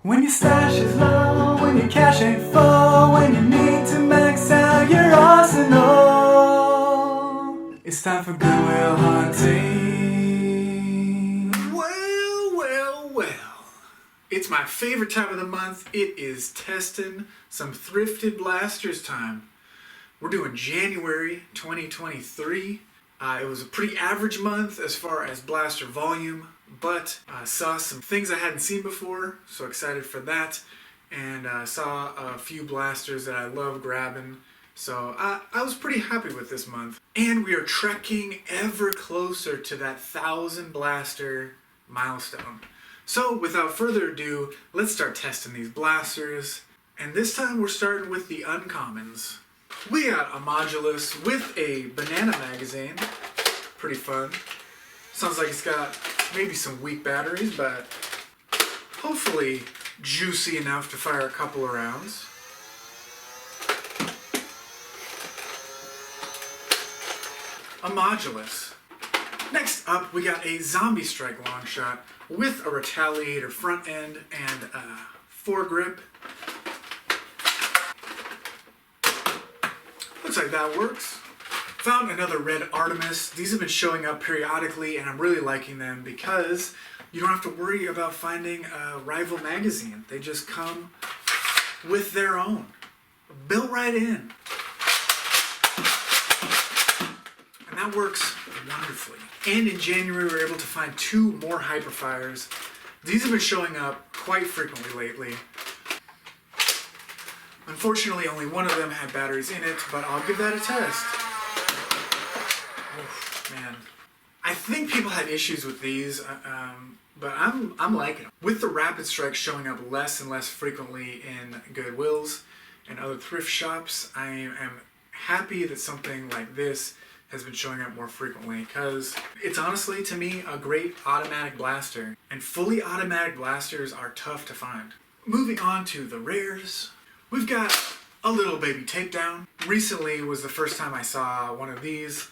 When your stash is low, when your cash ain't full, when you need to max out your arsenal, it's time for Goodwill hunting. Well. It's my favorite time of the month. It is testing some thrifted blasters time. We're doing January 2023. It was a pretty average month as far as blaster volume, but I saw some things I hadn't seen before, so excited for that. And saw a few blasters that I love grabbing, so I was pretty happy with this month. And we are trekking ever closer to that 1,000 blaster milestone. So without further ado, let's start testing these blasters. And this time we're starting with the uncommons. We got a modulus with a banana magazine. Pretty fun. Sounds like it's got maybe some weak batteries, but hopefully juicy enough to fire a couple of rounds. A modulus. Next up, we got a zombie strike long shot with a retaliator front end and a foregrip. Looks like that works. Found another red Artemis. These have been showing up periodically and I'm really liking them because you don't have to worry about finding a rival magazine. They just come with their own. Built right in. And that works wonderfully. And in January we were able to find 2 more hyperfires. These have been showing up quite frequently lately. Unfortunately, only one of them had batteries in it, but I'll give that a test. Oof, man. I think people had issues with these, but I'm liking them. With the rapid strike showing up less and less frequently in Goodwills and other thrift shops, I am happy that something like this has been showing up more frequently, because it's honestly, to me, a great automatic blaster. And fully automatic blasters are tough to find. Moving on to the rares. We've got a little baby takedown. Recently was the first time I saw one of these,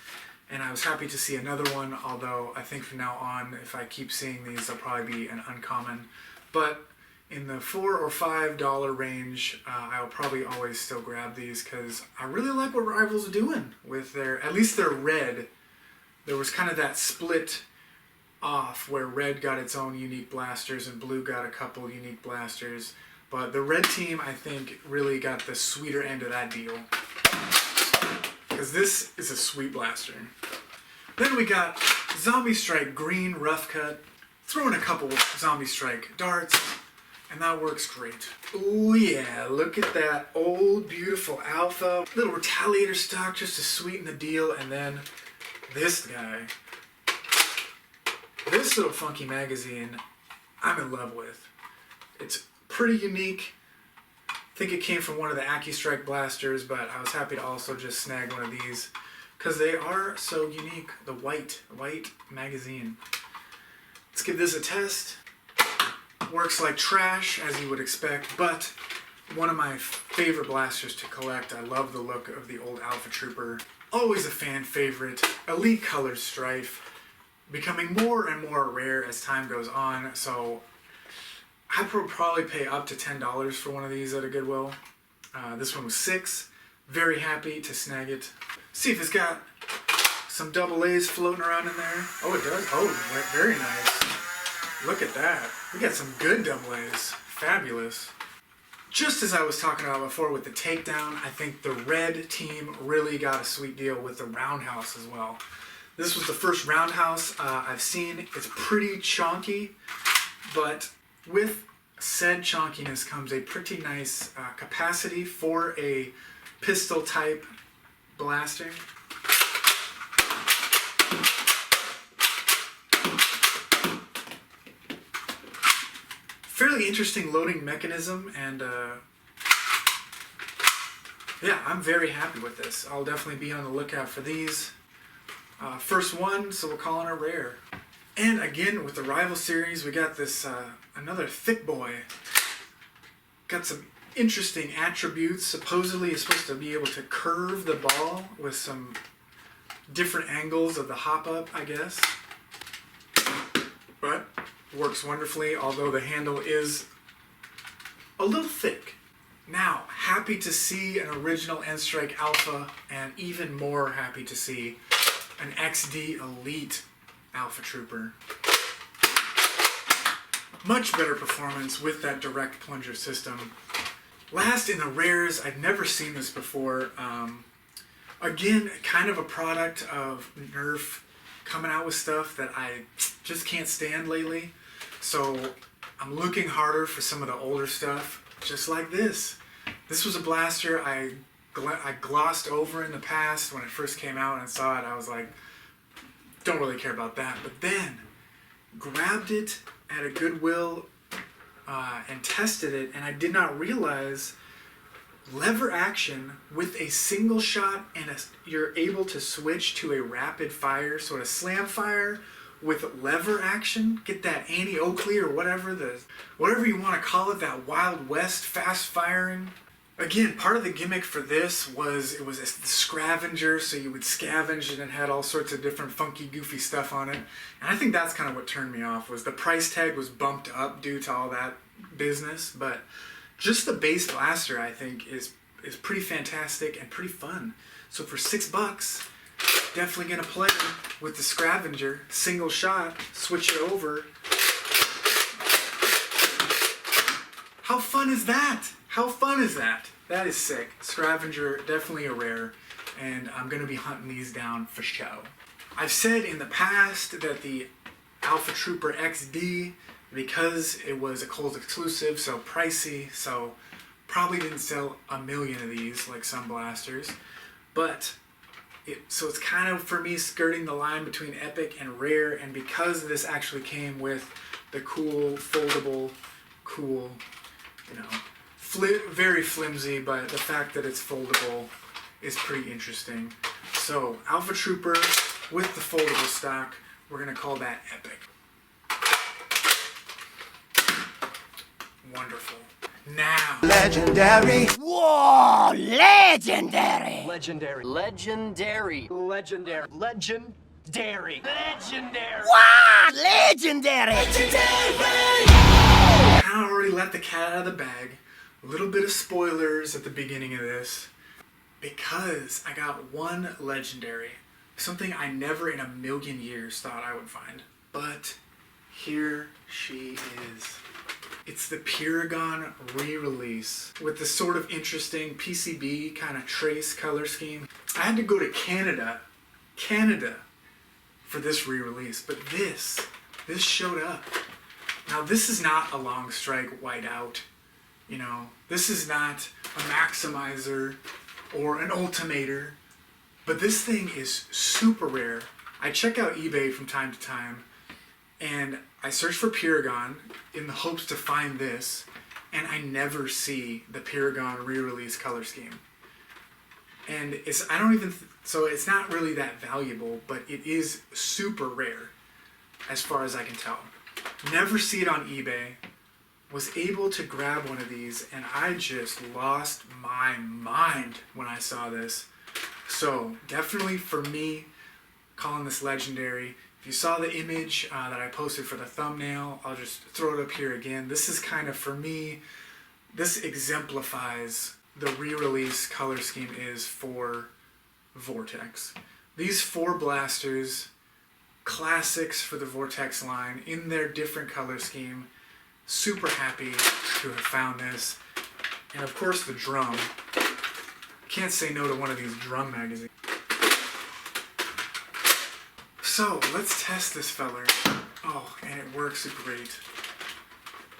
and I was happy to see another one, although I think from now on, if I keep seeing these, they'll probably be an uncommon. But in the $4 or $5 range, I'll probably always still grab these because I really like what Rival's doing with at least their red. There was kind of that split off where red got its own unique blasters and blue got a couple unique blasters. But the red team, I think, really got the sweeter end of that deal. Because this is a sweet blaster. Then we got Zombie Strike Green Rough Cut. Throw in a couple Zombie Strike darts, and that works great. Oh yeah, look at that old beautiful alpha. Little retaliator stock just to sweeten the deal, and then this guy. This little funky magazine, I'm in love with. It's pretty unique. I think it came from one of the AccuStrike blasters, but I was happy to also just snag one of these because they are so unique. The white magazine. Let's give this a test. Works like trash, as you would expect, but one of my favorite blasters to collect. I love the look of the old Alpha Trooper. Always a fan favorite. Elite Color Strife. Becoming more and more rare as time goes on, so I would probably pay up to $10 for one of these at a Goodwill. This one was $6. Very happy to snag it. See if it's got some double A's floating around in there. Oh, it does. Oh, very nice. Look at that. We got some good double A's. Fabulous. Just as I was talking about before with the takedown, I think the red team really got a sweet deal with the Roundhouse as well. This was the first Roundhouse I've seen. It's pretty chonky, but with said chonkiness comes a pretty nice capacity for a pistol type blaster. Fairly interesting loading mechanism, and yeah, I'm very happy with this. I'll definitely be on the lookout for these. First one, so we're calling it rare. And again, with the Rival series, we got this another thick boy. Got some interesting attributes. Supposedly is supposed to be able to curve the ball with some different angles of the hop up, I guess. But works wonderfully, although the handle is a little thick. Now, happy to see an original N-Strike Alpha, and even more happy to see an XD Elite Alpha Trooper. Much better performance with that direct plunger system. Last in the rares, I've never seen this before. Again, kind of a product of Nerf coming out with stuff that I just can't stand lately. So I'm looking harder for some of the older stuff, just like this. This was a blaster I glossed over in the past when it first came out and saw it. I was like, don't really care about that. But then grabbed it at a Goodwill and tested it, and I did not realize lever action with a single shot, and you're able to switch to a rapid fire, sort of slam fire with lever action. Get that Annie Oakley or whatever you want to call it, that Wild West fast firing. Again, part of the gimmick for this was it was a scavenger, so you would scavenge and it had all sorts of different funky, goofy stuff on it. And I think that's kind of what turned me off, was the price tag was bumped up due to all that business. But just the base blaster, I think, is pretty fantastic and pretty fun. So for $6, definitely gonna play with the scavenger, single shot, switch it over. How fun is that? How fun is that? That is sick. Scavenger, definitely a rare, and I'm gonna be hunting these down for show. I've said in the past that the Alpha Trooper XD, because it was a Kohl's exclusive, so pricey, so probably didn't sell a million of these like some blasters, but so it's kind of, for me, skirting the line between epic and rare. And because this actually came with the cool foldable, cool, you know, very flimsy, but the fact that it's foldable is pretty interesting. So Alpha Trooper with the foldable stock, we're gonna call that epic. Wonderful. Now, Legendary. Whoa, legendary. Legendary. Legendary. Legendary. Legendary. Legendary. Wow, legendary. I already let the cat out of the bag. A little bit of spoilers at the beginning of this, because I got one legendary, something I never in a million years thought I would find. But here she is. It's the Paragon re-release with this sort of interesting PCB kind of trace color scheme. I had to go to Canada for this re-release, but this showed up. Now this is not a long strike whiteout, you know, this is not a maximizer or an ultimator, but this thing is super rare. I check out eBay from time to time, and I search for Paragon in the hopes to find this, and I never see the Paragon re-release color scheme. And so it's not really that valuable, but it is super rare as far as I can tell. Never see it on eBay. Was able to grab one of these, and I just lost my mind when I saw this. So definitely for me, calling this legendary. If you saw the image that I posted for the thumbnail, I'll just throw it up here again. This is kind of, for me, this exemplifies the re-release color scheme is for Vortex. These four blasters, classics for the Vortex line in their different color scheme. Super happy to have found this. And of course the drum. Can't say no to one of these drum magazines. So let's test this feller. Oh, and it works great.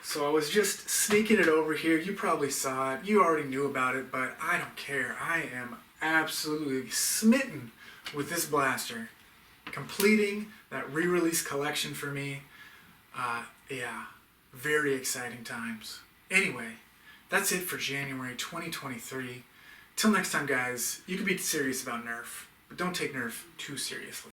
So I was just sneaking it over here. You probably saw it. You already knew about it, but I don't care. I am absolutely smitten with this blaster. Completing that re-release collection for me. Yeah, very exciting times. Anyway, that's it for January 2023. Till next time, guys, you can be serious about Nerf, but don't take Nerf too seriously.